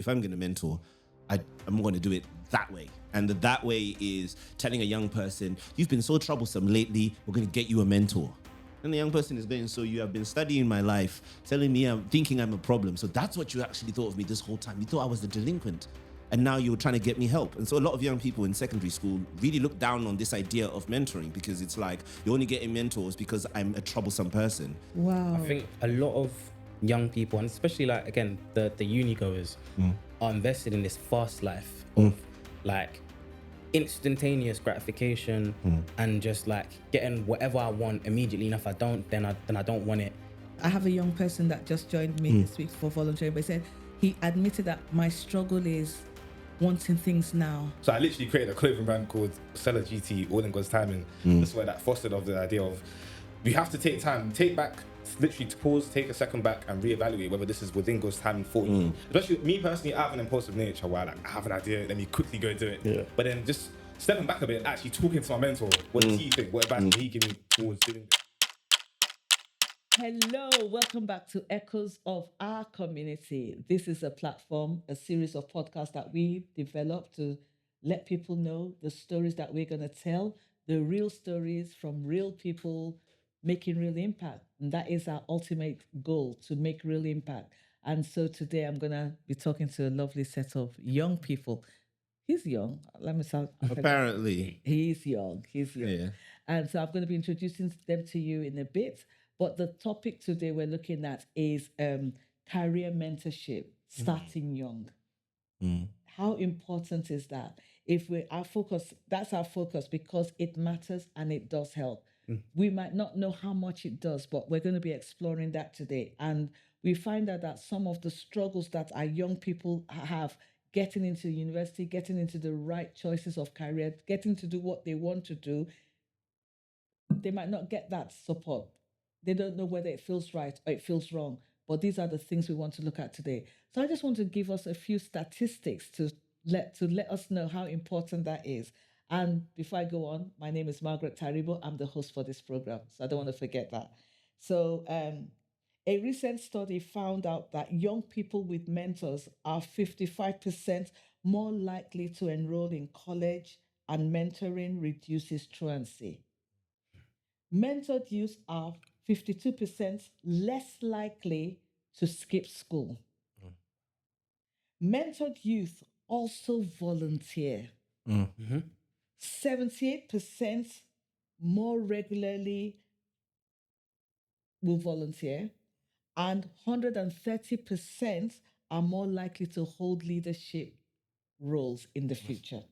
if I'm going to mentor, I'm going to do it that way. And that way is telling a young person, you've been so troublesome lately, we're going to get you a mentor. And the young person is going, so you have been studying my life, telling me I'm thinking I'm a problem. So that's what you actually thought of me this whole time. You thought I was the delinquent. And now you're trying to get me help. And so a lot of young people in secondary school really look down on this idea of mentoring, because it's like, you're only getting mentors because I'm a troublesome person. Wow. I think a lot of young people, and especially like, again, the uni goers, are invested in this fast life of like instantaneous gratification and just like getting whatever I want immediately. And if I don't, then I don't want it. I have a young person that just joined me this week for volunteering, but he said he admitted that my struggle is wanting things now. So I literally created a clothing brand called Seller GT, All in God's Timing. This is where that fostered of the idea of we have to take time, take back, literally to pause, take a second back and reevaluate whether this is within God's timing for you. Especially me personally, I have an impulsive nature where I have an idea, let me quickly go do it. Yeah. But then just stepping back a bit and actually talking to my mentor, what does he think? What advice did he give me towards doing? Hello, welcome back to Echoes of Our Community. This is a platform, a series of podcasts that we developed to let people know the stories that we're going to tell, the real stories from real people making real impact. And that is our ultimate goal, to make real impact. And so today I'm going to be talking to a lovely set of young people. He's young. Let me start. Apparently. He's young. Yeah. And so I'm going to be introducing them to you in a bit. But the topic today we're looking at is career mentorship, starting young. How important is that? If that's our focus, because it matters and it does help. We might not know how much it does, but we're going to be exploring that today. And we find out that some of the struggles that our young people have getting into university, getting into the right choices of career, getting to do what they want to do, they might not get that support. They don't know whether it feels right or it feels wrong. But these are the things we want to look at today. So I just want to give us a few statistics to let us know how important that is. And before I go on, my name is Margaret Taribo. I'm the host for this program, so I don't want to forget that. So a recent study found out that young people with mentors are 55% more likely to enroll in college, and mentoring reduces truancy. Mentored youth are 52% less likely to skip school. Mentored youth also volunteer. 78% more regularly will volunteer, and 130% are more likely to hold leadership roles in the future.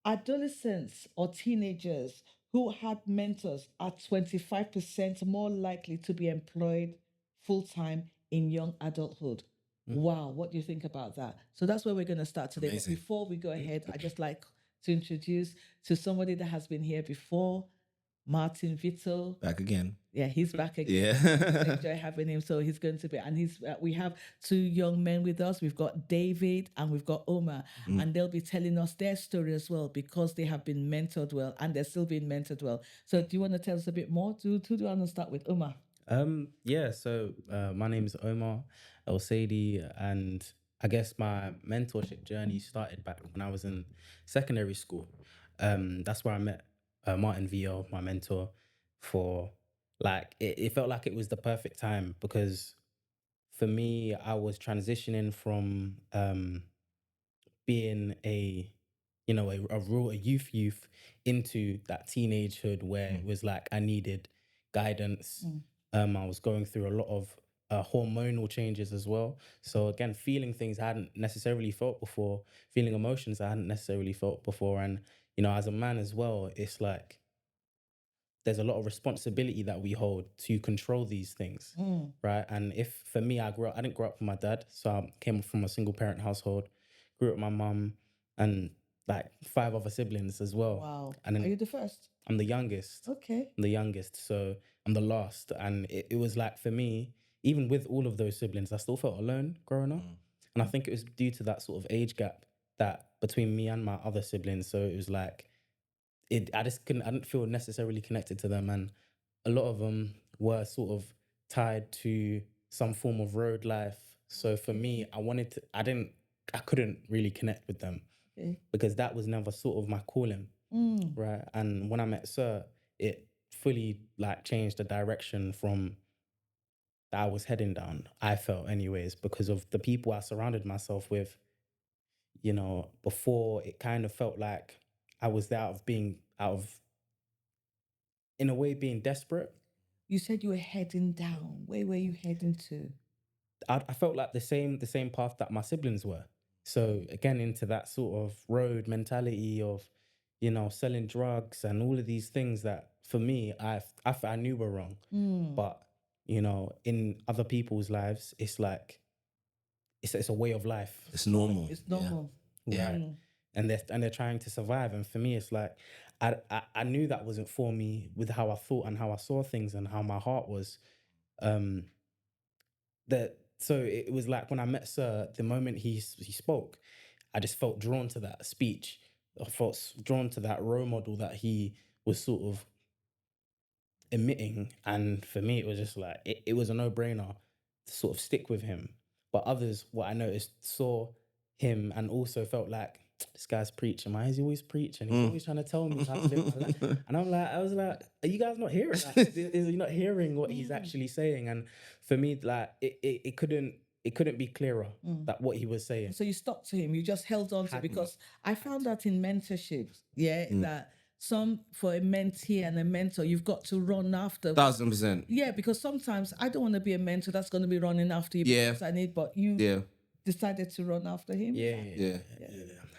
Adolescents or teenagers who had mentors are 25% more likely to be employed full-time in young adulthood. Wow, what do you think about that? So that's where we're going to start today. Amazing. But before we go ahead, I'd just like to introduce to somebody that has been here before, Martin Vito. Back again. Yeah, he's back again. Yeah. I enjoy having him. So he's going to be, and we have two young men with us. We've got David and we've got Umar, and they'll be telling us their story as well, because they have been mentored well and they're still being mentored well. So do you want to tell us a bit more? Do you want to start with Umar? So my name is Umar Elsadi, and I guess my mentorship journey started back when I was in secondary school. That's where I met Martin Vito, my mentor, for like it felt like it was the perfect time, because for me, I was transitioning from being a youth into that teenagehood where it was like I needed guidance. I was going through a lot of hormonal changes as well. So again, feeling things I hadn't necessarily felt before, feeling emotions I hadn't necessarily felt before. And, as a man as well, it's like there's a lot of responsibility that we hold to control these things, right? And if, for me, I didn't grow up with my dad. So I came from a single parent household, grew up with my mum and like 5 other siblings as well. Wow. And then Are you the first? I'm the youngest. Okay. I'm the youngest, so I'm the last. And it was like, for me, even with all of those siblings, I still felt alone growing up. And I think it was due to that sort of age gap that between me and my other siblings. So it was like, I didn't feel necessarily connected to them. And a lot of them were sort of tied to some form of road life, So for me, I couldn't really connect with them Okay. because that was never sort of my calling, right? And when I met Sir, it fully like changed the direction from that I was heading down. I felt, anyways, because of the people I surrounded myself with. Before it kind of felt like I was there in a way, being desperate. You said you were heading down. Where were you heading to? I felt like the same path that my siblings were. So again, into that sort of road mentality of, selling drugs and all of these things that for me, I knew were wrong. But, in other people's lives, it's like, it's a way of life. It's normal. It's normal. Right. And they're trying to survive. And for me, it's like, I knew that wasn't for me with how I thought and how I saw things and how my heart was. So it was like when I met Sir, the moment he spoke, I just felt drawn to that speech. I felt drawn to that role model that he was sort of emitting. And for me, it was just like, it was a no-brainer to sort of stick with him. But others, what I noticed, saw him and also felt like, this guy's preaching. Why is he always preaching? He's always trying to tell me how to live my life. And I was like, are you guys not hearing that? Is you not hearing what he's actually saying? And for me, like, it couldn't be clearer that what he was saying. So you stuck to him. You just held on to it, because I found that in mentorships, that for a mentee and a mentor, you've got to run after. 1000%. Yeah, because sometimes I don't want to be a mentor that's going to be running after you. Yeah. Because I need, but you decided to run after him. Yeah.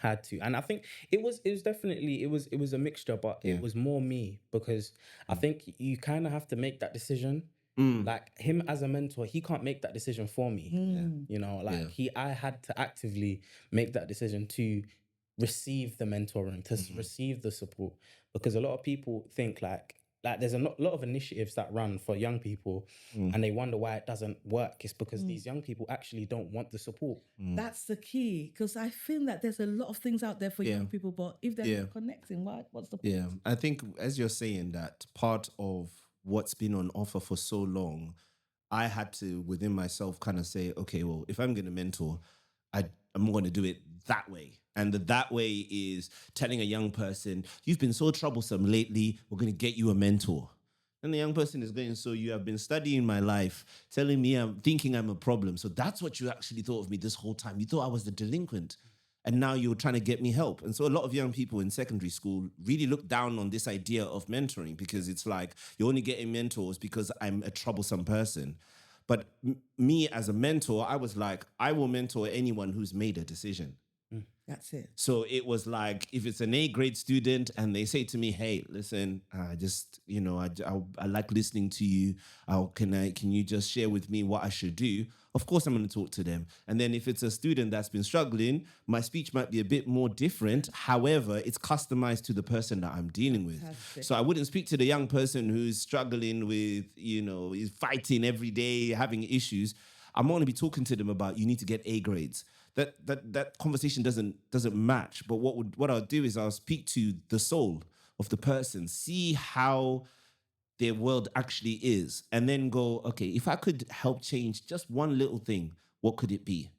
Had to. And I think it was definitely it was a mixture, but it was more me, because I think you kind of have to make that decision. Like him as a mentor, he can't make that decision for me. I had to actively make that decision to receive the mentoring, to receive the support, because a lot of people think like there's a lot of initiatives that run for young people and they wonder why it doesn't work. It's because these young people actually don't want the support. That's the key, because I feel that there's a lot of things out there for young people, but if they're not connecting, what's the point? Yeah, I think as you're saying that, part of what's been on offer for so long, I had to within myself kind of say, okay, well, if I'm going to mentor, I'm going to do it that way. And that way is telling a young person, you've been so troublesome lately, we're going to get you a mentor. And the young person is going, so you have been studying my life, telling me I'm thinking I'm a problem. So that's what you actually thought of me this whole time. You thought I was the delinquent. And now you're trying to get me help. And so a lot of young people in secondary school really look down on this idea of mentoring, because it's like, you're only getting mentors because I'm a troublesome person. But me as a mentor, I was like, I will mentor anyone who's made a decision. That's it. So it was like, if it's an A grade student and they say to me, hey, listen, I just, I like listening to you. Can you just share with me what I should do? Of course, I'm going to talk to them. And then if it's a student that's been struggling, my speech might be a bit more different. However, it's customized to the person that I'm dealing with. Fantastic. So I wouldn't speak to the young person who's struggling with, is fighting every day, having issues. I'm going to be talking to them about, you need to get A grades. That conversation doesn't match. But what I'll do is I'll speak to the soul of the person, see how their world actually is, and then go, okay, if I could help change just one little thing, what could it be?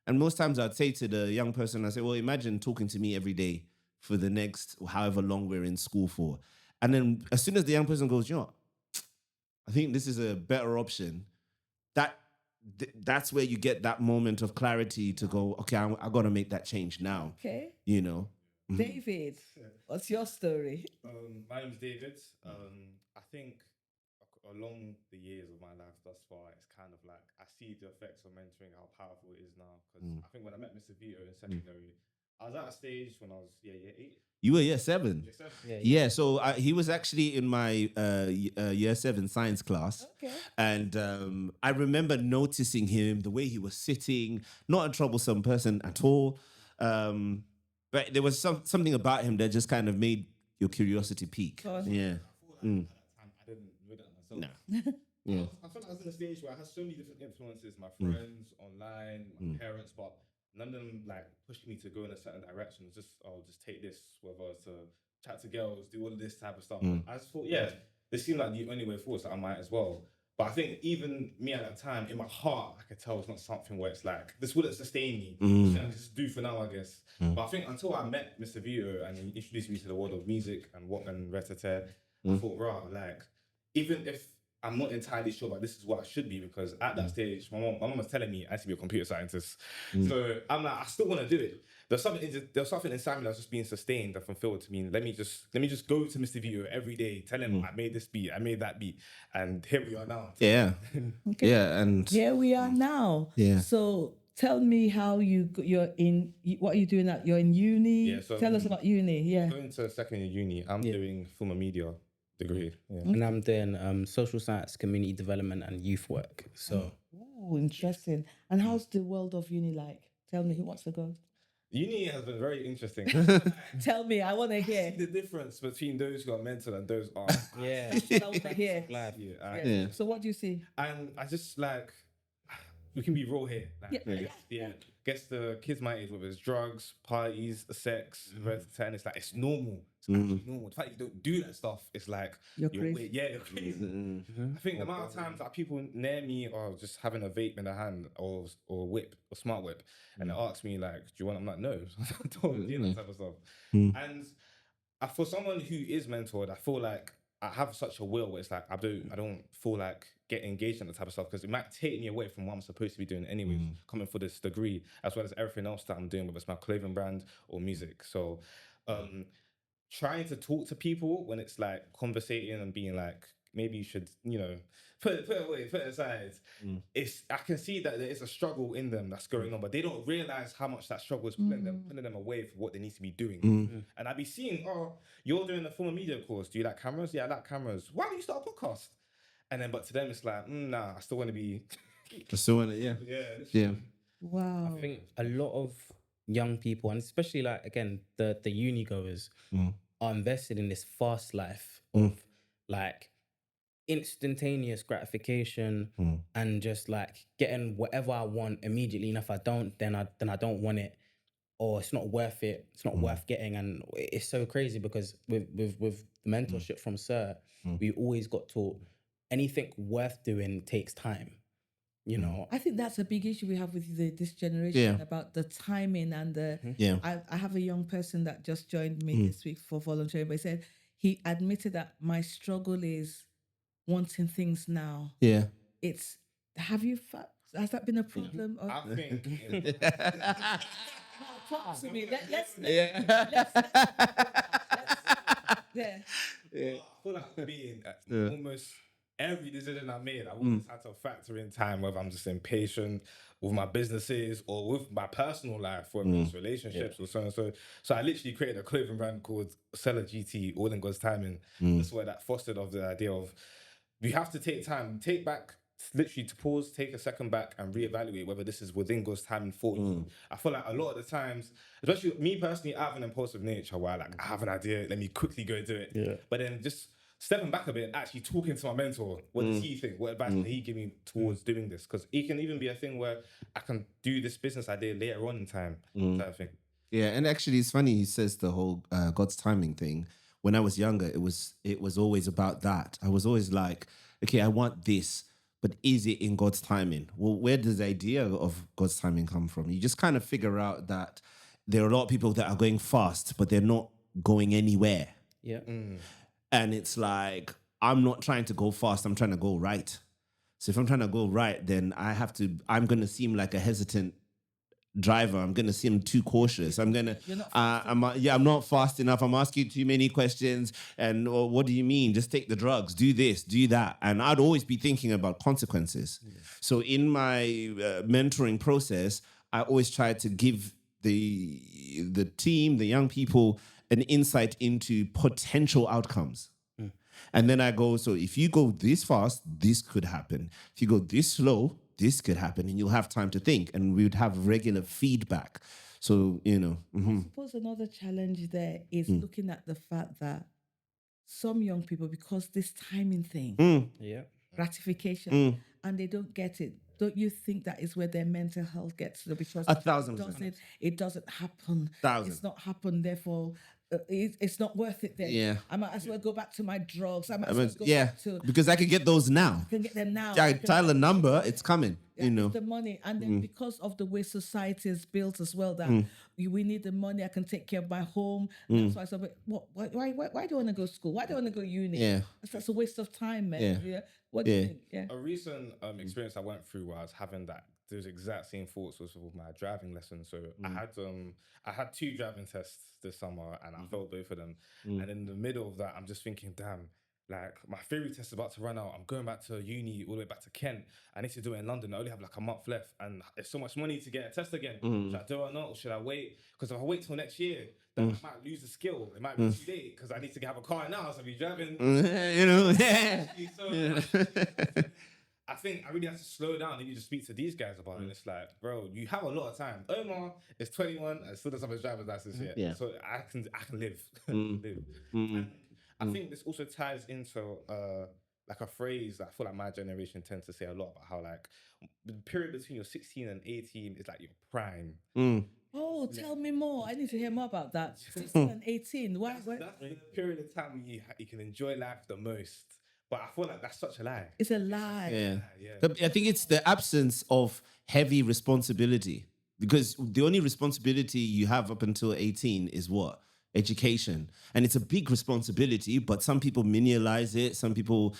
And most times I'd say to the young person, I say, well, imagine talking to me every day for the next however long we're in school for. And then as soon as the young person goes, you know what? I think this is a better option. That's where you get that moment of clarity to go, okay, I got to make that change now. Okay. David, what's your story? My name's David. I think along the years of my life thus far, it's kind of like I see the effects of mentoring, how powerful it is now. Because I think when I met Mr. Vito in secondary, I was at a stage when I was year 8. You were year 7. Yeah. So he was actually in my year 7 science class. Okay. And I remember noticing him, the way he was sitting, not a troublesome person at all. But there was something about him that just kind of made your curiosity peak. Yeah. At that time, I didn't know that myself. No. Yeah. I felt like I was in a stage where I had so many different influences, my friends, online, my parents, but none of them like pushed me to go in a certain direction. It was just, just take this, whether to chat to girls, do all of this type of stuff. I just thought, this seemed like the only way forward, so I might as well. But I think even me at that time, in my heart, I could tell it's not something where it's like, this wouldn't sustain me. It's something I just do for now, I guess. But I think until I met Mr. Vito and he introduced me to the world of music and what and Retete, I thought, right, like, even if I'm not entirely sure, but this is what I should be, because at that stage, my mom was telling me I had to be a computer scientist. So I'm like, I still want to do it. There's something inside me that's just being sustained and fulfilled to me. Let me just go to Mr. Vito every day, tell him I made this beat, I made that beat, and here we are now. Yeah. Okay. Yeah. And Here we are now. Yeah. So tell me how you're in, what are you doing at, you're in uni? Yeah, so, tell us about uni. Yeah. Going to second year uni, I'm doing film and media degree. Yeah. And I'm doing social science, community development, and youth work. So Oh, interesting. And how's the world of uni like? Tell me, who wants to go? Uni has been very interesting. Tell me, I want to hear. The difference between those who are mental and those aren't. yeah, That's what I want to hear. life. Yeah. So what do you see? And I just like, we can be real here. Like, Yeah. Guess the kids my age, whether it's drugs, parties, sex, and it's like, it's normal. It's actually normal. The fact that you don't do that stuff, it's like, You're crazy. weird. Yeah, you're crazy. I think the amount of times that people near me are just having a vape in their hand or whip or smart whip, and they ask me like, "Do you want?" I'm like, "No, I don't do that type of stuff." And for someone who is mentored, I feel like I have such a will where it's like I don't feel like getting engaged in that type of stuff, because it might take me away from what I'm supposed to be doing anyways, coming for this degree, as well as everything else that I'm doing, whether it's my clothing brand or music. So trying to talk to people when it's like conversating and being like, maybe you should, put it aside. I can see that there is a struggle in them that's going on, but they don't realize how much that struggle is pulling them away from what they need to be doing. And I'd be seeing, oh, you're doing a film and media course. Do you like cameras? Yeah, I like cameras. Why don't you start a podcast? And then, but to them, it's like, nah, I still want to be. I still want it. Yeah. Wow. I think a lot of young people, and especially like again the uni goers, are invested in this fast life of like instantaneous gratification and just like getting whatever I want immediately. And if I don't, then I don't want it, or it's not worth it. It's not worth getting. And it's so crazy because with the mentorship from Sir, we always got taught anything worth doing takes time. I think that's a big issue we have with this generation about the timing and the. I have a young person that just joined me this week for volunteering, but he said he admitted that my struggle is wanting things now. Yeah. Has that been a problem? I think. Talk to me. Let's I feel like being almost every decision I made, I always had to factor in time, whether I'm just impatient with my businesses or with my personal life, whether it's relationships or so and so. So I literally created a clothing brand called Seller GT, All in God's Timing. That's where that fostered of the idea of we have to take back, literally to pause, take a second back and reevaluate whether this is within God's timing for you. I feel like a lot of the times, especially me personally, I have an impulsive nature where I have an idea, let me quickly go do it. Yeah. But then just stepping back a bit, actually talking to my mentor, what does he think? What advice can he give me towards doing this? Because it can even be a thing where I can do this business idea later on in time, type of thing. Yeah, and actually it's funny he says the whole God's timing thing. When I was younger, it was always about that. I was always like, okay, I want this, but is it in God's timing? Well, where does the idea of God's timing come from? You just kind of figure out that there are a lot of people that are going fast, but they're not going anywhere. Yeah. And it's like, I'm not trying to go fast, I'm trying to go right. So if I'm trying to go right, then I'm going to seem like a hesitant driver. I'm going to seem too cautious. I'm not fast enough. I'm asking too many questions. And what do you mean? Just take the drugs, do this, do that. And I'd always be thinking about consequences. Yeah. So in my mentoring process, I always try to give the team, the young people, an insight into potential outcomes. And then I go, so if you go this fast, this could happen. If you go this slow, this could happen, and you'll have time to think, and we would have regular feedback. So, I suppose another challenge there is looking at the fact that some young people, because this timing thing, gratification, and they don't get it. Don't you think that is where their mental health gets to? Because 1,000%. It doesn't happen. 1,000. It's not happened. Therefore, it's not worth it then. Yeah. I might as well go back to my drugs. I might I as mean, well go yeah, back to, because I can get those now. I can get them now. Yeah, I can- Tyler number, it's coming. Yeah, You know. it's the money, and then because of the way society is built as well, that we need the money. I can take care of my home. That's why I said, why do you want to go to school? Why do you want to go uni? Yeah. That's a waste of time, man. Yeah. Yeah. What do you Yeah. think? Yeah. A recent experience I went through where I was having those exact same thoughts was with my driving lesson. So I had 2 driving tests this summer and I failed both of them. And in the middle of that, I'm just thinking, damn, like my theory test is about to run out. I'm going back to uni, all the way back to Kent. I need to do it in London. I only have like a month left, and it's so much money to get a test again. Should I do it or not? Or should I wait? Because if I wait till next year, then I might lose the skill. It might be too late because I need to have a car now. So I'll be driving. You know. So I think I really have to slow down and you just speak to these guys about it. It's like, bro, you have a lot of time. Omar is 21 and still doesn't have his driver's license yet. Yeah. So I can live. live. And I think this also ties into like a phrase that I feel like my generation tends to say a lot about how like the period between your 16 and 18 is like your prime. Oh, tell me more. I need to hear more about that. 16 and 18. Why? That's the period of time when you can enjoy life the most. But I feel like that's such a lie. It's a lie. Yeah. I think it's the absence of heavy responsibility, because the only responsibility you have up until 18 is what? Education. And it's a big responsibility, but some people minimalize it. Some people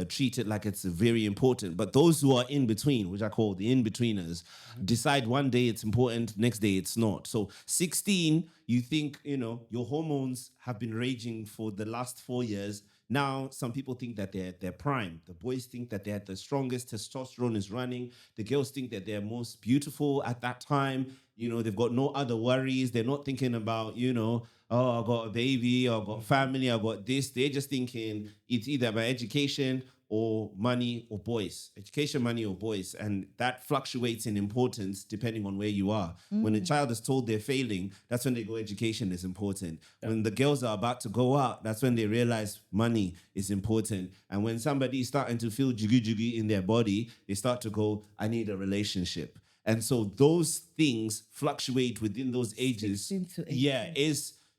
treat it like it's very important. But those who are in between, which I call the in-betweeners, decide one day it's important, next day it's not. So 16, you think, your hormones have been raging for the last 4 years. Now, some people think that they're prime. The boys think that they're the strongest testosterone is running. The girls think that they're most beautiful at that time. They've got no other worries. They're not thinking about, oh, I got a baby, or I got family, I got this. They're just thinking it's either about education or money or boys. Education, money or boys. And that fluctuates in importance depending on where you are. When a child is told they're failing, that's when they go education is important. When the girls are about to go out, that's when they realize money is important. And when somebody is starting to feel jiggy in their body, they start to go, I need a relationship. And so those things fluctuate within those ages. 16 to 18. Yeah,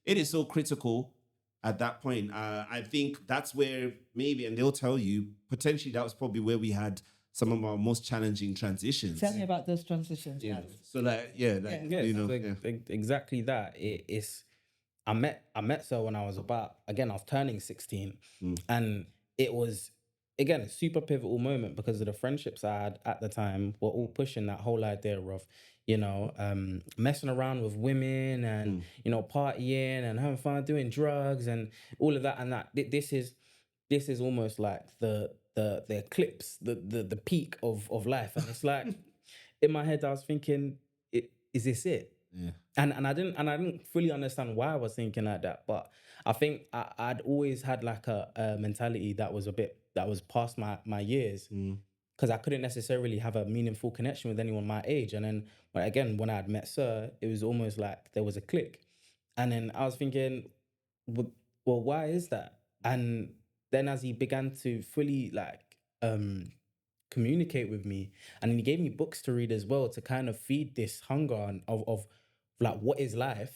it is so critical at that point. I think that's where maybe, and they'll tell you, potentially that was probably where we had some of our most challenging transitions. Tell me about those transitions. Yeah. Alex. So Exactly that. I met her when I was I was turning 16, and it was, again, a super pivotal moment because of the friendships I had at the time were all pushing that whole idea of, messing around with women and, partying and having fun, doing drugs and all of that. And that this is almost like the eclipse, the peak of life. And it's like, in my head, I was thinking, is this it? Yeah. And I didn't fully understand why I was thinking like that. But I think I'd always had like a mentality that was past my years. Because I couldn't necessarily have a meaningful connection with anyone my age. And then, when I had met Sir, it was almost like there was a click. And then I was thinking, well, why is that? And then as he began to fully communicate with me, and then he gave me books to read as well to kind of feed this hunger of like, what is life?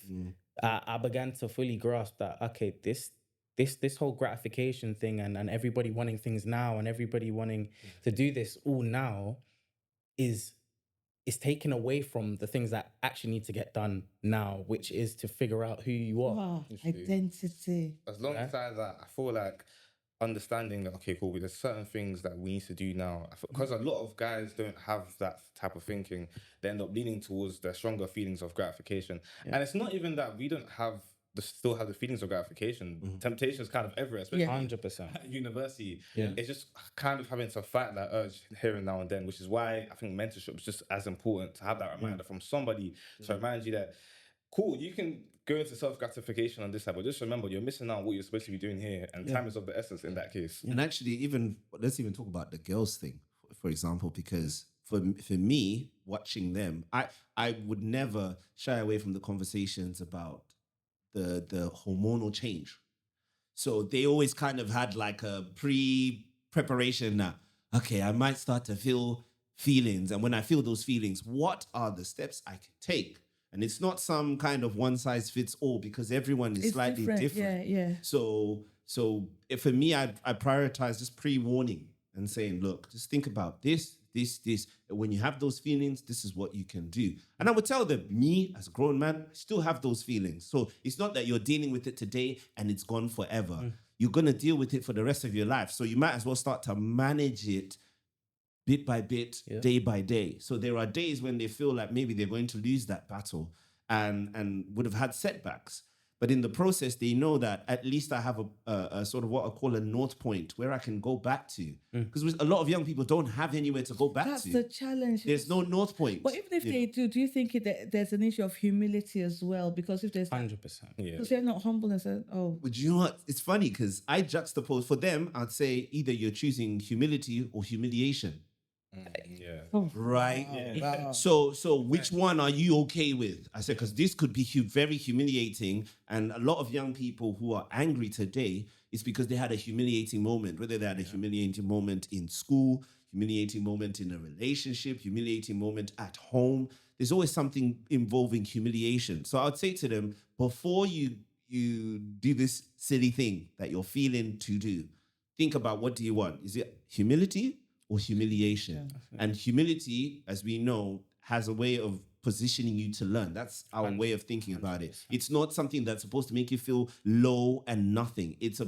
I began to fully grasp that, okay, this whole gratification thing and everybody wanting things now and everybody wanting to do this all now is taken away from the things that actually need to get done now, which is to figure out who you are. Wow, identity. Alongside that, I feel like understanding that, okay, cool, there's certain things that we need to do now. Because a lot of guys don't have that type of thinking, they end up leaning towards their stronger feelings of gratification. And it's not even that we don't still have the feelings of gratification. Temptation is kind of everywhere, especially 100%. at university. It's just kind of having to fight that urge here and now and then, which is why I think mentorship is just as important, to have that reminder from somebody to remind you that, cool, you can go into self-gratification on this side, but just remember, you're missing out on what you're supposed to be doing here, and time is of the essence in that case. And actually, let's even talk about the girls thing, for example, because for me, watching them, I would never shy away from the conversations about the hormonal change. So they always kind of had like a pre-preparation that, okay, I might start to feel feelings. And when I feel those feelings, what are the steps I can take And it's not some kind of one size fits all because everyone is It's slightly different. Yeah. So if for me, I prioritize just pre-warning and saying, look, just think about this. When you have those feelings, this is what you can do. And I would tell them, me as a grown man, I still have those feelings. So it's not that you're dealing with it today and it's gone forever. You're going to deal with it for the rest of your life. So you might as well start to manage it bit by bit, day by day. So there are days when they feel like maybe they're going to lose that battle and would have had setbacks. But in the process, they know that at least I have a sort of what I call a north point where I can go back to. Because a lot of young people don't have anywhere to go back That's to. the challenge. There's no north point. But even if they do you think there's an issue of humility as well? Because if there's 100%. Yeah. because they're not humble and say, oh, But you know what? It's funny because I juxtapose for them, I'd say either you're choosing humility or humiliation. Yeah. Right. wow. So which one are you okay with? I said, because this could be very humiliating. And a lot of young people who are angry today is because they had a humiliating moment, whether they had a humiliating moment in school, humiliating moment in a relationship, humiliating moment at home. There's always something involving humiliation. So I would say to them, before you do this silly thing that you're feeling to do, think about, what do you want? Is it humility or humiliation? And humility, as we know, has a way of positioning you to learn. That's our way of thinking about it. It's not something that's supposed to make you feel low and nothing. It's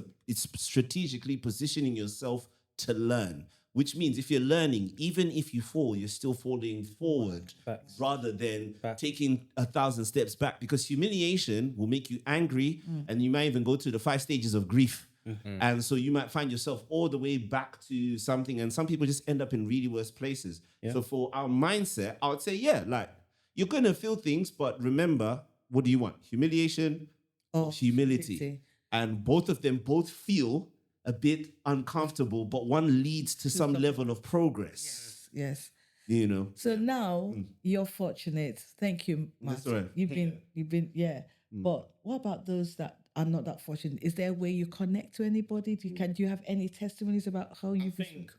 strategically positioning yourself to learn, which means if you're learning, even if you fall, you're still falling forward rather than taking 1,000 steps back, because humiliation will make you angry and you might even go through the 5 stages of grief. And so you might find yourself all the way back to something, and some people just end up in really worse places. So for our mindset, I would say, like, you're going to feel things, but remember, what do you want? Humiliation or humility? And both of them feel a bit uncomfortable, but one leads to some level of progress. Yes. You know. So now you're fortunate. Thank you, Matt. That's all right. You've been. But what about those that are not that fortunate? Is there a way you connect to anybody? Do you have any testimonies about how you think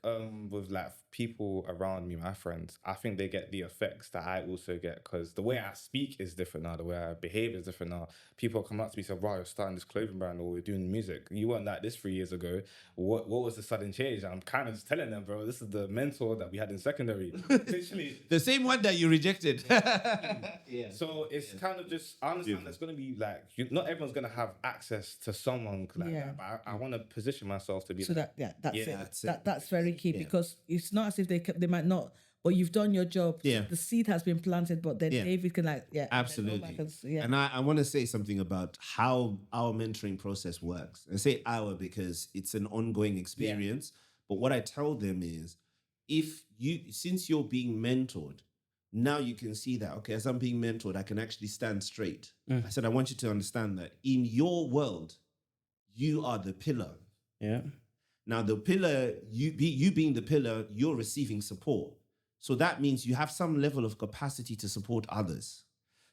with like people around me, my friends, I think they get the effects that I also get, because the way I speak is different now, the way I behave is different now. People come up to me and say, wow, you're starting this clothing brand, or we're doing music. You weren't like this 3 years ago. What was the sudden change? I'm kind of just telling them, bro, this is the mentor that we had in secondary. Literally. The same one that you rejected. So it's kind of just, I understand there's going to be like, not everyone's going to have access to someone like that, but I want to position myself to be so like, that's it. That's very key, because it's not as if they might not, but you've done your job. The seed has been planted, but then David can absolutely. And I want to say something about how our mentoring process works. I say our because it's an ongoing experience. But what I tell them is, since you're being mentored, now you can see that, okay, as I'm being mentored, I can actually stand straight. I said, I want you to understand that in your world, you are the pillar. Now, the pillar, you being the pillar, you're receiving support. So that means you have some level of capacity to support others.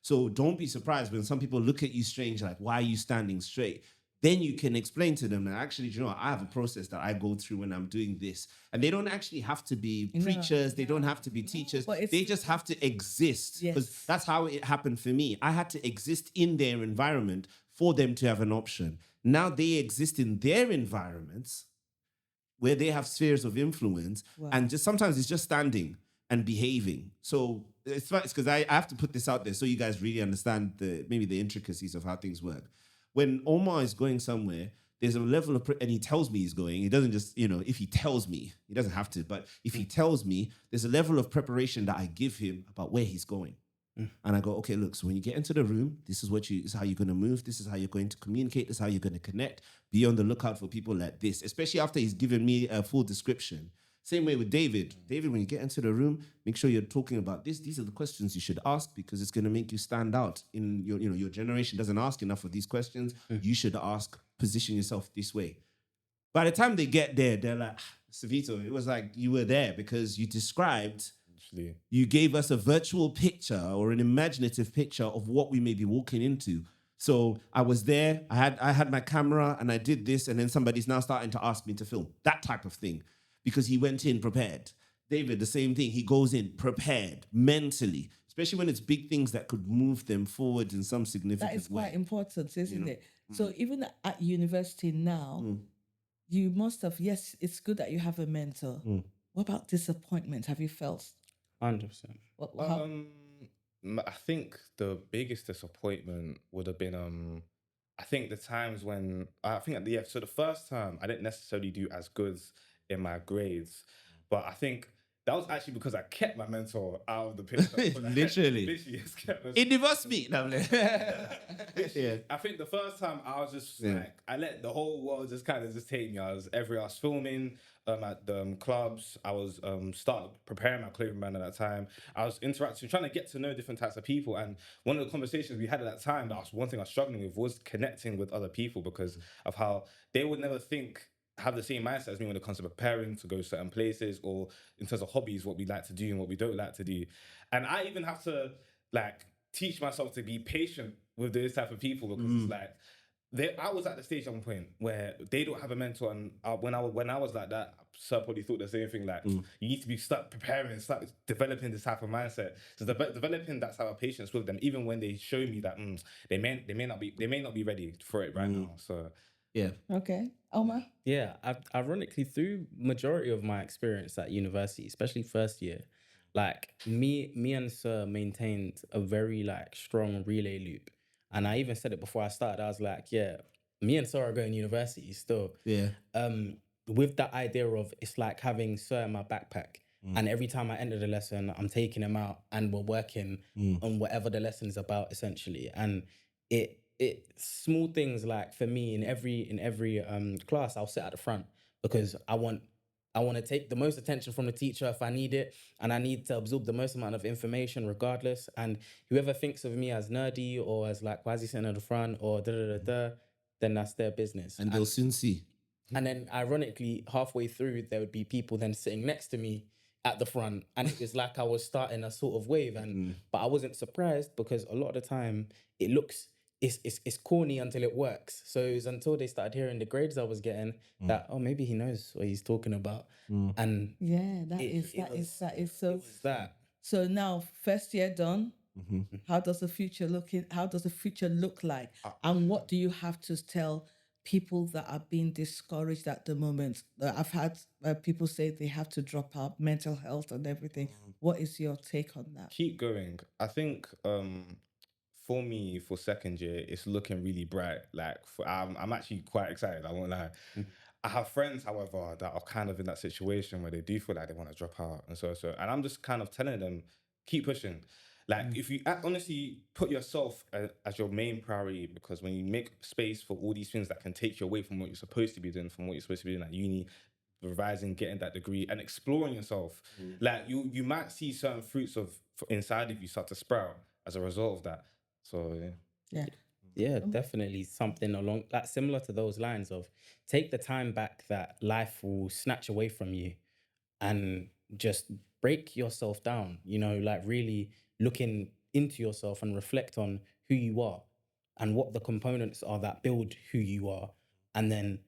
So don't be surprised when some people look at you strange, like, why are you standing straight? Then you can explain to them that actually, you know, I have a process that I go through when I'm doing this. And they don't actually have to be preachers. They don't have to be teachers. They just have to exist. Because that's how it happened for me. I had to exist in their environment for them to have an option. Now they exist in their environments where they have spheres of influence. And just sometimes it's just standing and behaving. So it's because I have to put this out there so you guys really understand maybe the intricacies of how things work. When Omar is going somewhere, there's a level of, and he tells me he's going, he doesn't just, if he tells me, he doesn't have to, but if he tells me, there's a level of preparation that I give him about where he's going. And I go, okay, look, so when you get into the room, this is how you're going to move. This is how you're going to communicate. This is how you're going to connect. Be on the lookout for people like this, especially after he's given me a full description. Same way with David. David, when you get into the room, make sure you're talking about this. These are the questions you should ask, because it's going to make you stand out. In your generation doesn't ask enough of these questions. You should ask, position yourself this way. By the time they get there, they're like, Vito, it was like you were there because you described, you gave us a virtual picture or an imaginative picture of what we may be walking into. So I was there, I had my camera and I did this, and then somebody's now starting to ask me to film. That type of thing. Because he went in prepared. David, the same thing. He goes in prepared mentally. especially when it's big things that could move them forward in some significant That is way. quite important, isn't know? it? So even at university now, you must have, yes, it's good that you have a mentor. What about disappointment? Have you felt? 100%. I think the biggest disappointment would have been I think the times when so the first time I didn't necessarily do as good in my grades, but I think that was actually because I kept my mentor out of the picture. Literally just kept my it divorced me. No, yeah. I think the first time I was just like, I let the whole world just kind of just take me. I was filming at the clubs. I was started preparing my clothing brand at that time. I was interacting, trying to get to know different types of people. And one of the conversations we had at that time, that was one thing I was struggling with, was connecting with other people because of how they would never have the same mindset as me when it comes to preparing to go certain places, or in terms of hobbies, what we like to do and what we don't like to do. And I even have to like teach myself to be patient with those type of people because it's like I was at the stage at one point where they don't have a mentor, and when I was like that, Sir probably thought the same thing. Like you need to start preparing, start developing this type of mindset. So developing that type of patience with them, even when they show me that they may not be ready for it right now. So yeah. Okay, Omar. Yeah, ironically, through majority of my experience at university, especially first year, like me and Sir maintained a very like strong relay loop. And I even said it before I started. I was like, yeah, me and Sir are going to university still. Yeah. With that idea of it's like having Sir in my backpack. And every time I enter the lesson, I'm taking him out and we're working on whatever the lesson is about, essentially. And it small things like for me in every class, I'll sit at the front because I want to take the most attention from the teacher if I need it, and I need to absorb the most amount of information regardless. And whoever thinks of me as nerdy or as like, why is he sitting at the front or then that's their business. And they'll soon see. And then ironically, halfway through, there would be people then sitting next to me at the front. And it was like I was starting a sort of wave. But I wasn't surprised because a lot of the time it looks, it's corny until it works. So it was until they started hearing the grades I was getting that, oh, maybe he knows what he's talking about. And yeah, that is so. that. So now, first year done. How does the future look like? And what do you have to tell people that are being discouraged at the moment? I've had people say they have to drop out, mental health and everything. What is your take on that? keep going. I think for me, for second year, it's looking really bright. Like I'm actually quite excited. I won't lie. I have friends, however, that are kind of in that situation where they do feel like they want to drop out, and and I'm just kind of telling them, keep pushing. Like if you honestly put yourself as your main priority, because when you make space for all these things that can take you away from what you're supposed to be doing, from what you're supposed to be doing at uni, revising, getting that degree, and exploring yourself, like you might see certain fruits of inside of you start to sprout as a result of that. So Yeah, definitely something along like similar to those lines of take the time back that life will snatch away from you and just break yourself down, like really looking into yourself and reflect on who you are and what the components are that build who you are. And then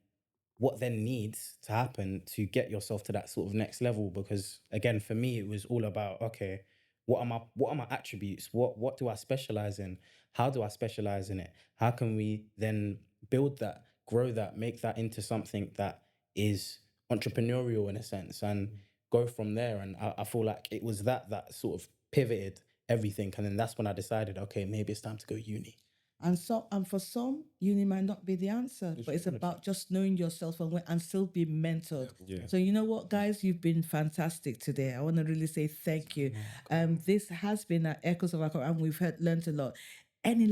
what then needs to happen to get yourself to that sort of next level. Because again, for me, it was all about, okay, what are my attributes? What do I specialize in? How do I specialize in it? How can we then build that, grow that, make that into something that is entrepreneurial in a sense and go from there? And I feel like it was that sort of pivoted everything. And then that's when I decided, okay, maybe it's time to go uni. And for some, uni might not be the answer, but it's about just knowing yourself and still be mentored. Yeah. So you know what, guys, you've been fantastic today. I want to really say thank you. This has been Echoes of Our, and we've learned a lot. Any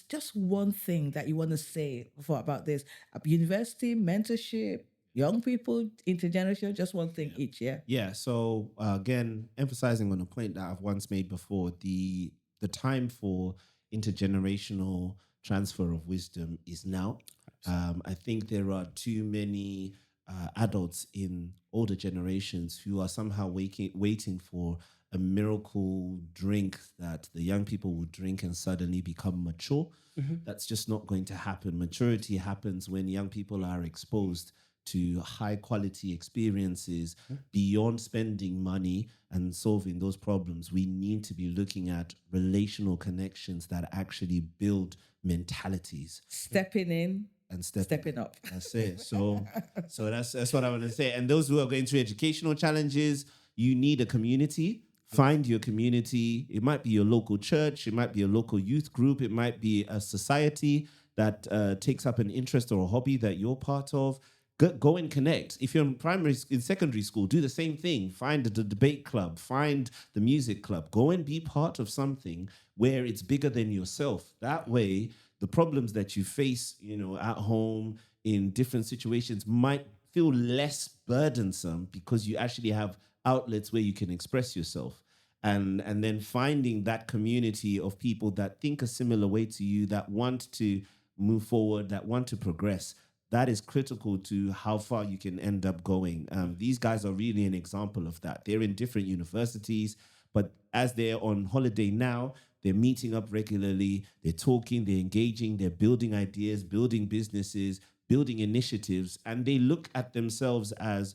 just one thing that you want to say about this? University, mentorship, young people, intergenerational, just one thing each, yeah? Yeah. So again, emphasizing on a point that I've once made before, the time for intergenerational transfer of wisdom is now. I think there are too many adults in older generations who are somehow waiting for a miracle drink that the young people will drink and suddenly become mature. That's just not going to happen. Maturity happens when young people are exposed to high quality experiences beyond spending money and solving those problems, we need to be looking at relational connections that actually build mentalities Stepping in and stepping up. That's it. So that's what I want to say. And those who are going through educational challenges, you need a community. Find your community. It might be your local church. It might be a local youth group. It might be a society that takes up an interest or a hobby that you're part of. Go and connect. If you're in secondary school, do the same thing. Find the debate club. Find the music club. Go and be part of something where it's bigger than yourself. That way, the problems that you face, at home in different situations might feel less burdensome because you actually have outlets where you can express yourself. And then finding that community of people that think a similar way to you, that want to move forward, that want to progress, that is critical to how far you can end up going. These guys are really an example of that. They're in different universities, but as they're on holiday now, they're meeting up regularly, they're talking, they're engaging, they're building ideas, building businesses, building initiatives, and they look at themselves as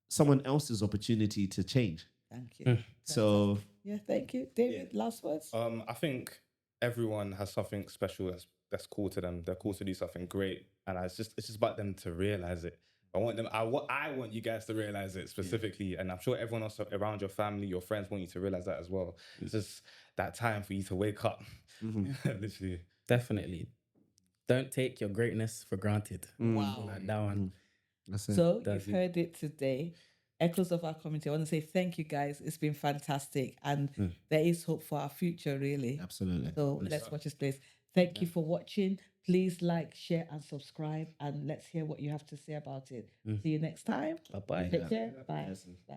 someone else's opportunity to change. Thank you. So, yeah, thank you. David, last words? I think everyone has something special that's cool to them. They're called to do something great. And it's just about them to realize it. I want you guys to realize it specifically. And I'm sure everyone else around your family, your friends want you to realize that as well. It's just that time for you to wake up. Literally. Definitely. Don't take your greatness for granted. Wow. That one. That's it. So you've heard it today. Echoes of our community. I want to say thank you, guys. It's been fantastic. And there is hope for our future, really. Absolutely. So let's watch this place. Thank you for watching. Please like, share, and subscribe. And let's hear what you have to say about it. See you next time. Bye-bye. Take care. Bye. Bye.